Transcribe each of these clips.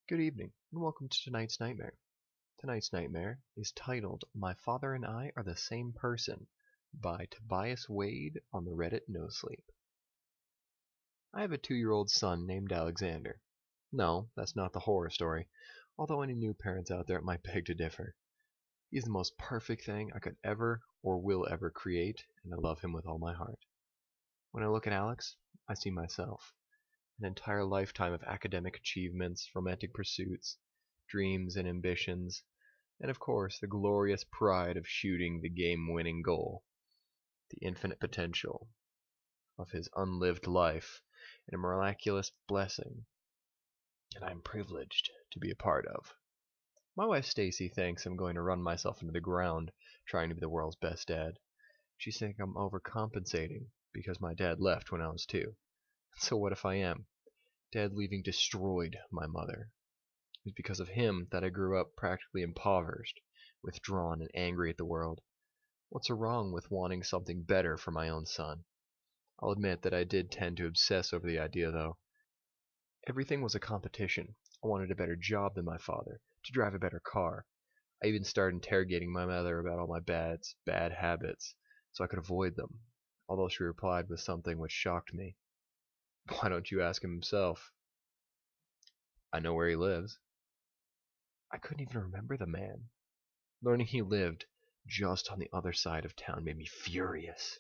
Good evening, and welcome to tonight's nightmare. Tonight's nightmare is titled My Father and I Are the Same Person by Tobias Wade on the Reddit No Sleep. I have a 2-year-old son named Alexander. No, that's not the horror story, although any new parents out there might beg to differ. He's the most perfect thing I could ever or will ever create, and I love him with all my heart. When I look at Alex, I see myself. An entire lifetime of academic achievements, romantic pursuits, dreams and ambitions, and of course the glorious pride of shooting the game-winning goal. The infinite potential of his unlived life and a miraculous blessing, and I'm privileged to be a part of. My wife Stacy thinks I'm going to run myself into the ground trying to be the world's best dad. She thinks I'm overcompensating because my dad left when I was 2. So what if I am? Dad leaving destroyed my mother. It was because of him that I grew up practically impoverished, withdrawn and angry at the world. What's so wrong with wanting something better for my own son? I'll admit that I did tend to obsess over the idea, though. Everything was a competition. I wanted a better job than my father, to drive a better car. I even started interrogating my mother about all my bad habits, so I could avoid them, although she replied with something which shocked me. Why don't you ask him himself? I know where he lives. I couldn't even remember the man. Learning he lived just on the other side of town made me furious.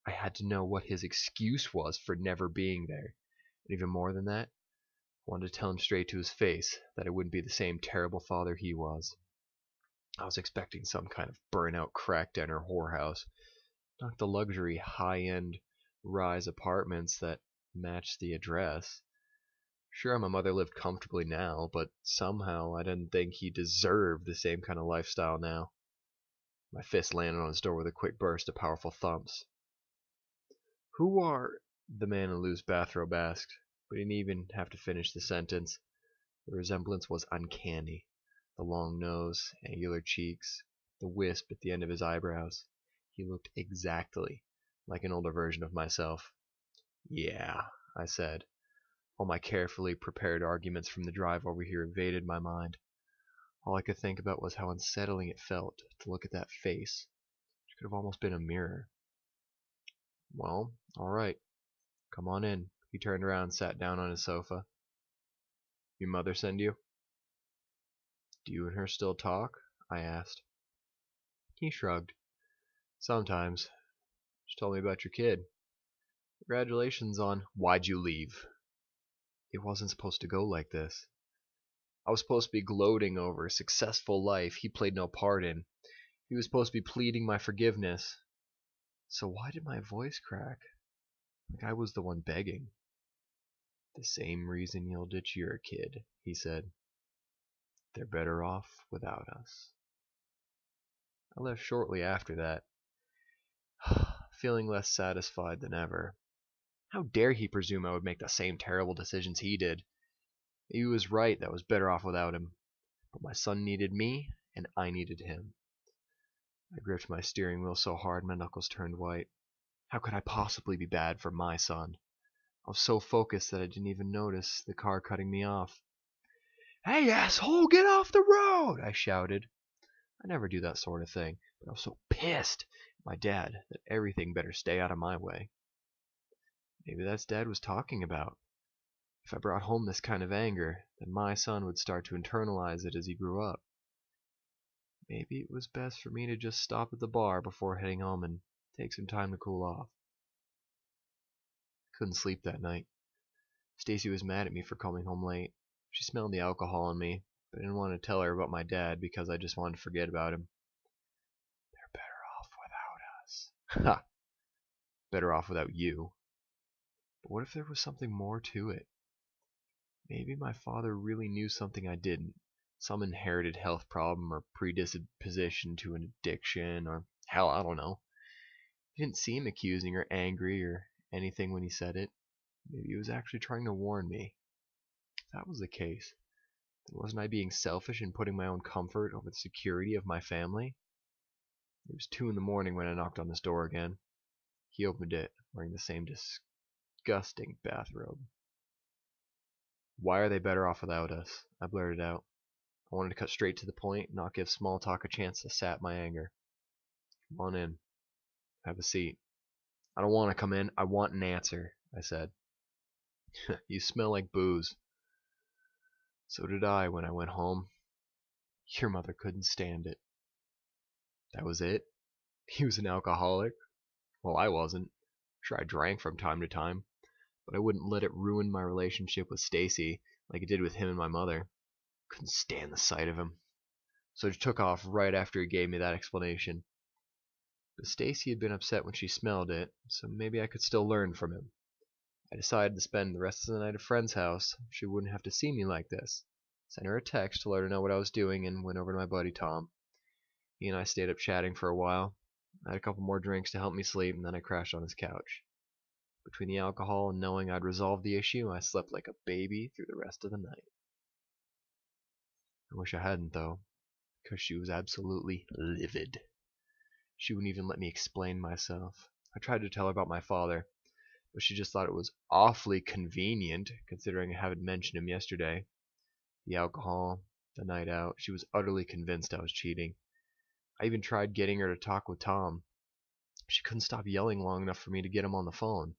I had to know what his excuse was for never being there. And even more than that, I wanted to tell him straight to his face that I wouldn't be the same terrible father he was. I was expecting some kind of burnout crackdown or whorehouse, not the luxury high-end rise apartments that matched the address. Sure, my mother lived comfortably now, but somehow I didn't think he deserved the same kind of lifestyle now. My fist landed on his door with a quick burst of powerful thumps. Who are... the man in loose bathrobe asked, but he didn't even have to finish the sentence. The resemblance was uncanny. The long nose, angular cheeks, the wisp at the end of his eyebrows. He looked exactly like an older version of myself. Yeah, I said. All my carefully prepared arguments from the drive over here evaded my mind. All I could think about was how unsettling it felt to look at that face, which could have almost been a mirror. Well, all right. Come on in. He turned around and sat down on his sofa. Your mother send you? Do you and her still talk? I asked. He shrugged. Sometimes. She told me about your kid. Congratulations on... Why'd you leave? It wasn't supposed to go like this. I was supposed to be gloating over a successful life he played no part in. He was supposed to be pleading my forgiveness. So why did my voice crack? Like I was the one begging. The same reason you'll ditch your kid, he said. They're better off without us. I left shortly after that, feeling less satisfied than ever. How dare he presume I would make the same terrible decisions he did? He was right that I was better off without him. But my son needed me, and I needed him. I gripped my steering wheel so hard my knuckles turned white. How could I possibly be bad for my son? I was so focused that I didn't even notice the car cutting me off. Hey, asshole, get off the road! I shouted. I never do that sort of thing, but I was so pissed at my dad that everything better stay out of my way. Maybe that's Dad was talking about. If I brought home this kind of anger, then my son would start to internalize it as he grew up. Maybe it was best for me to just stop at the bar before heading home and take some time to cool off. I couldn't sleep that night. Stacy was mad at me for coming home late. She smelled the alcohol in me, but I didn't want to tell her about my dad because I just wanted to forget about him. They're better off without us. Ha! Better off without you. But what if there was something more to it? Maybe my father really knew something I didn't. Some inherited health problem or predisposition to an addiction or hell, I don't know. He didn't seem accusing or angry or anything when he said it. Maybe he was actually trying to warn me. If that was the case, then wasn't I being selfish in putting my own comfort over the security of my family? It was 2 in the morning when I knocked on his door again. He opened it, wearing the same disgusting bathrobe. Why are they better off without us? I blurted out. I wanted to cut straight to the point, not give small talk a chance to sap my anger. Come on in. Have a seat. I don't want to come in. I want an answer, I said. You smell like booze. So did I when I went home. Your mother couldn't stand it. That was it? He was an alcoholic? Well, I wasn't. Sure, I drank from time to time, but I wouldn't let it ruin my relationship with Stacy like it did with him and my mother. Couldn't stand the sight of him. So I took off right after he gave me that explanation. But Stacy had been upset when she smelled it, so maybe I could still learn from him. I decided to spend the rest of the night at a friend's house. She wouldn't have to see me like this. Sent her a text to let her know what I was doing and went over to my buddy Tom. He and I stayed up chatting for a while. I had a couple more drinks to help me sleep, and then I crashed on his couch. Between the alcohol and knowing I'd resolved the issue, I slept like a baby through the rest of the night. I wish I hadn't, though, because she was absolutely livid. She wouldn't even let me explain myself. I tried to tell her about my father, but she just thought it was awfully convenient, considering I haven't mentioned him yesterday. The alcohol, the night out, she was utterly convinced I was cheating. I even tried getting her to talk with Tom. She couldn't stop yelling long enough for me to get him on the phone.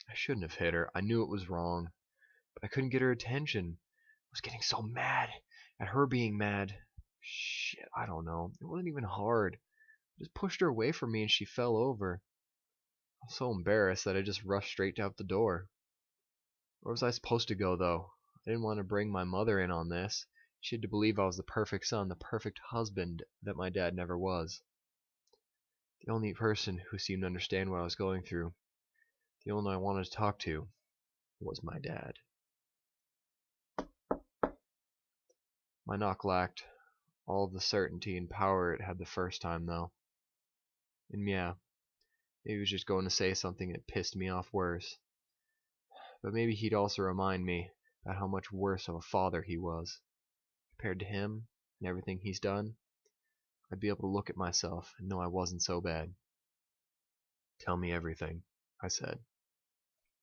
I shouldn't have hit her. I knew it was wrong, but I couldn't get her attention. I was getting so mad at her being mad. Shit, I don't know. It wasn't even hard. I just pushed her away from me and she fell over. I was so embarrassed that I just rushed straight out the door. Where was I supposed to go, though? I didn't want to bring my mother in on this. She had to believe I was the perfect son, the perfect husband that my dad never was. The only person who seemed to understand what I was going through, the only one I wanted to talk to, was my dad. My knock lacked all of the certainty and power it had the first time, though. And yeah, maybe he was just going to say something that pissed me off worse. But maybe he'd also remind me about how much worse of a father he was. Compared to him and everything he's done, I'd be able to look at myself and know I wasn't so bad. Tell me everything, I said.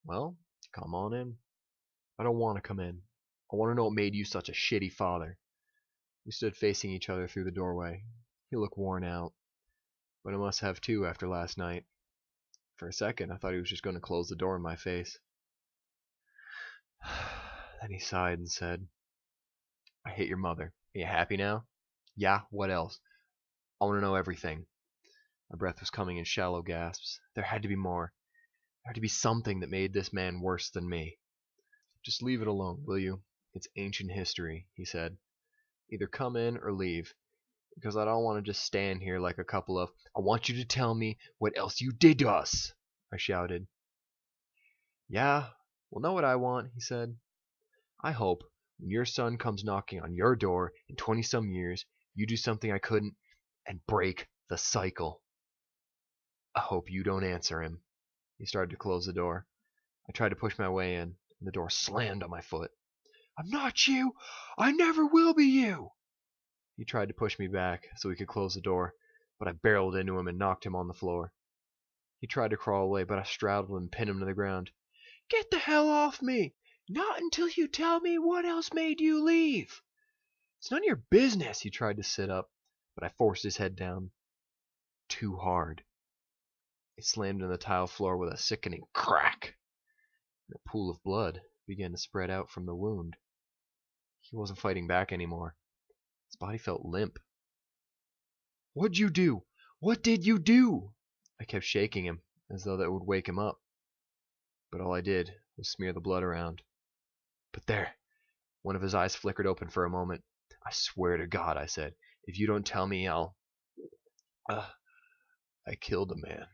Well, come on in. I don't want to come in. I want to know what made you such a shitty father. We stood facing each other through the doorway. He looked worn out, but I must have too after last night. For a second, I thought he was just going to close the door in my face. Then he sighed and said, I hate your mother. Are you happy now? Yeah, what else? I want to know everything. My breath was coming in shallow gasps. There had to be more. There had to be something that made this man worse than me. Just leave it alone, will you? It's ancient history, he said. Either come in or leave, because I don't want to just stand here like a couple of, I want you to tell me what else you did to us, I shouted. Yeah, well, know what I want, he said. I hope when your son comes knocking on your door in 20-some years, you do something I couldn't and break the cycle. I hope you don't answer him. He started to close the door. I tried to push my way in, and the door slammed on my foot. I'm not you! I never will be you! He tried to push me back so he could close the door, but I barreled into him and knocked him on the floor. He tried to crawl away, but I straddled and pinned him to the ground. Get the hell off me! Not until you tell me what else made you leave! It's none of your business! He tried to sit up, but I forced his head down. Too hard. It slammed into the tile floor with a sickening crack, and a pool of blood began to spread out from the wound. He wasn't fighting back anymore. His body felt limp. What'd you do? What did you do? I kept shaking him, as though that would wake him up. But all I did was smear the blood around. But there! One of his eyes flickered open for a moment. I swear to God, I said, if you don't tell me, I'll... I killed a man,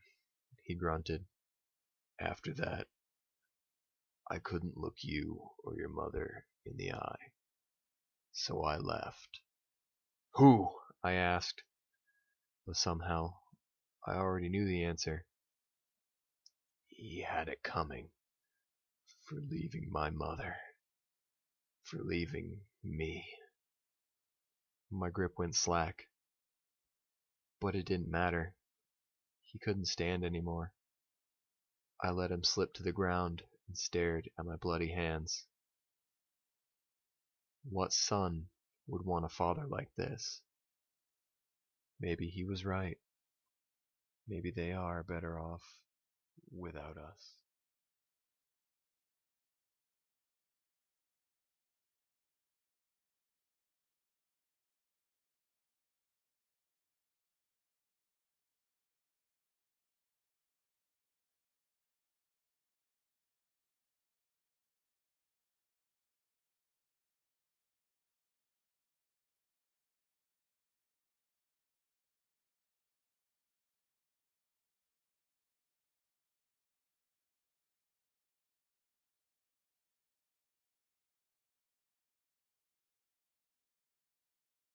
he grunted. After that, I couldn't look you or your mother in the eye. So I left. Who? I asked. But somehow, I already knew the answer. He had it coming. For leaving my mother. For leaving me. My grip went slack. But it didn't matter. He couldn't stand anymore. I let him slip to the ground and stared at my bloody hands. What son would want a father like this? Maybe he was right. Maybe they are better off without us.